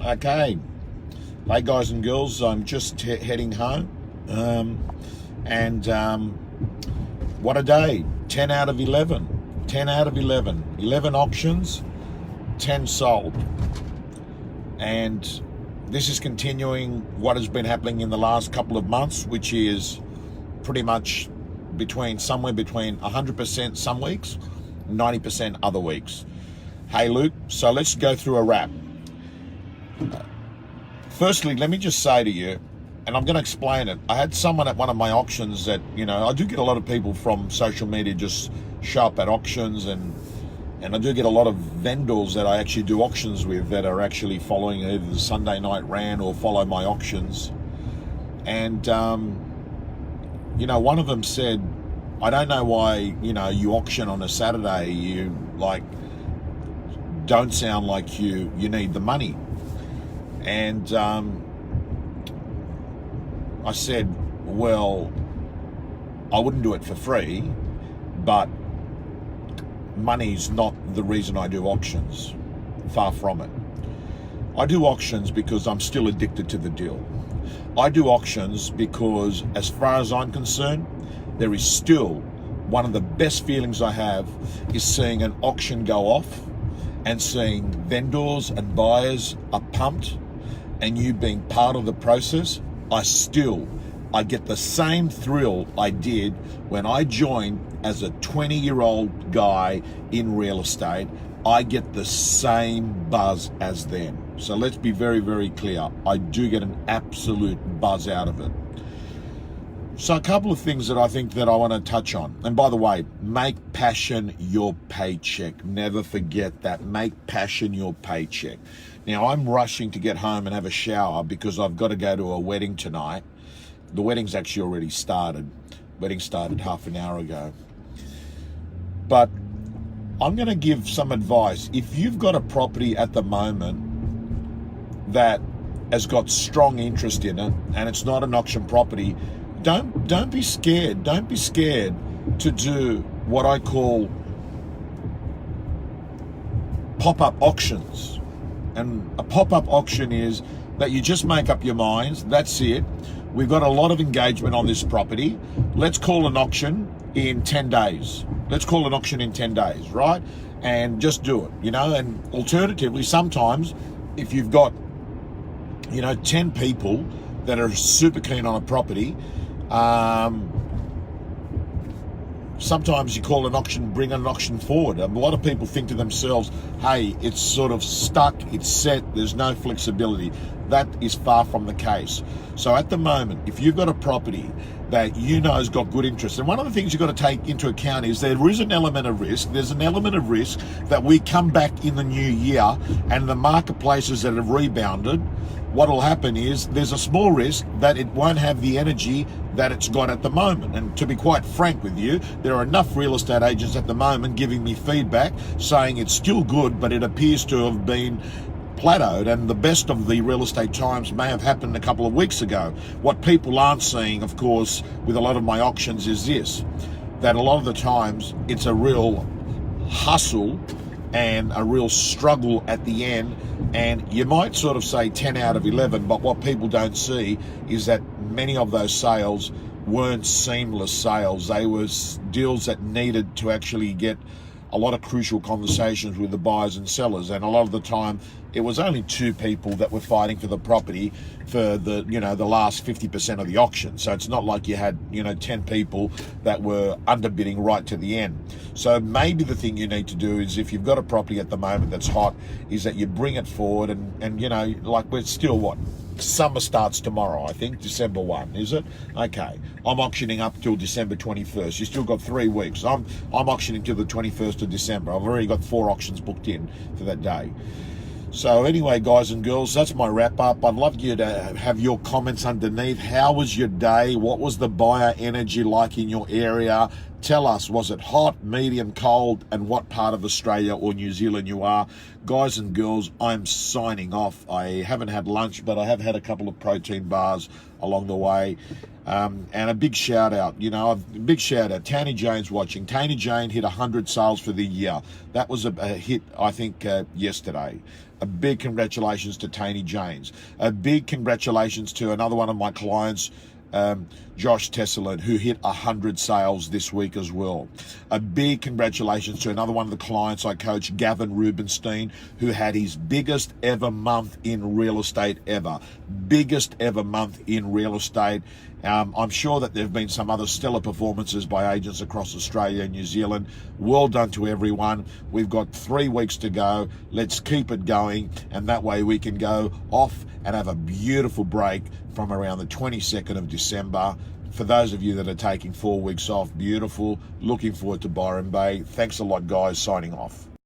Okay. Hey guys and girls, I'm just heading home. What a day. 10 out of 11. 10 out of 11. 11 auctions, 10 sold. And this is continuing what has been happening in the last couple of months, which is pretty much somewhere between 100% some weeks, 90% other weeks. Hey Luke, so let's go through a wrap. Firstly, let me just say to you, and I'm going to explain it. I had someone at one of my auctions that, I do get a lot of people from social media just show up at auctions, and I do get a lot of vendors that I actually do auctions with that are actually following either the Sunday Night Rant or follow my auctions. And, one of them said, I don't know why, you auction on a Saturday, you don't sound like you need the money. And I said, well, I wouldn't do it for free, but money's not the reason I do auctions. Far from it. I do auctions because I'm still addicted to the deal. I do auctions because, as far as I'm concerned, there is still one of the best feelings I have is seeing an auction go off and seeing vendors and buyers are pumped, and you being part of the process. I get the same thrill I did when I joined as a 20-year-old guy in real estate. I get the same buzz as them. So let's be very, very clear. I do get an absolute buzz out of it. So a couple of things that I think that I want to touch on. And by the way, make passion your paycheck. Never forget that. Make passion your paycheck. Now, I'm rushing to get home and have a shower because I've got to go to a wedding tonight. The wedding's actually already started. Wedding started half an hour ago. But I'm going to give some advice. If you've got a property at the moment that has got strong interest in it and it's not an auction property, don't be scared. Don't be scared to do what I call pop-up auctions. And a pop-up auction is that you just make up your minds. That's it. We've got a lot of engagement on this property. Let's call an auction in 10 days. Let's call an auction in 10 days, right? And just do it, and alternatively, sometimes if you've got, 10 people that are super keen on a property, sometimes you call an auction, bring an auction forward. A lot of people think to themselves, hey, it's sort of stuck, it's set, there's no flexibility. That is far from the case. So at the moment, if you've got a property that has got good interest, and one of the things you've got to take into account is there is an element of risk. There's an element of risk that we come back in the new year and the marketplaces that have rebounded, what will happen is there's a small risk that it won't have the energy that it's got at the moment. And to be quite frank with you, there are enough real estate agents at the moment giving me feedback saying it's still good, but it appears to have been plateaued, and the best of the real estate times may have happened a couple of weeks ago. What people aren't seeing, of course, with a lot of my auctions is this, that a lot of the times it's a real hustle and a real struggle at the end. And you might sort of say 10 out of 11, but what people don't see is that many of those sales weren't seamless sales. They were deals that needed to actually get a lot of crucial conversations with the buyers and sellers, and a lot of the time it was only 2 people that were fighting for the property for the the last 50% of the auction. So it's not like you had 10 people that were underbidding right to the end. So maybe the thing you need to do is, if you've got a property at the moment that's hot, is that you bring it forward, and we're still summer starts tomorrow, I think, December 1, is it? Okay. I'm auctioning up till December 21st. You still got 3 weeks. I'm auctioning till the 21st of December. I've already got 4 auctions booked in for that day. So anyway, guys and girls, that's my wrap up. I'd love you to have your comments underneath. How was your day? What was the buyer energy like in your area? Tell us, was it hot, medium, cold, and what part of Australia or New Zealand you are. Guys and girls, I'm signing off. I haven't had lunch, but I have had a couple of protein bars along the way. And a big shout out, Tanny Jane's watching. Tanny Jane hit 100 sales for the year. That was a hit, I think, yesterday. A big congratulations to Tanny Jane's. A big congratulations to another one of my clients, Josh Tesselin, who hit 100 sales this week as well. A big congratulations to another one of the clients I coach, Gavin Rubenstein, who had his biggest ever month in real estate ever. Biggest ever month in real estate. I'm sure that there have been some other stellar performances by agents across Australia and New Zealand. Well done to everyone. We've got 3 weeks to go. Let's keep it going, and that way we can go off and have a beautiful break from around the 22nd of December. For those of you that are taking 4 weeks off, beautiful. Looking forward to Byron Bay. Thanks a lot, guys. Signing off.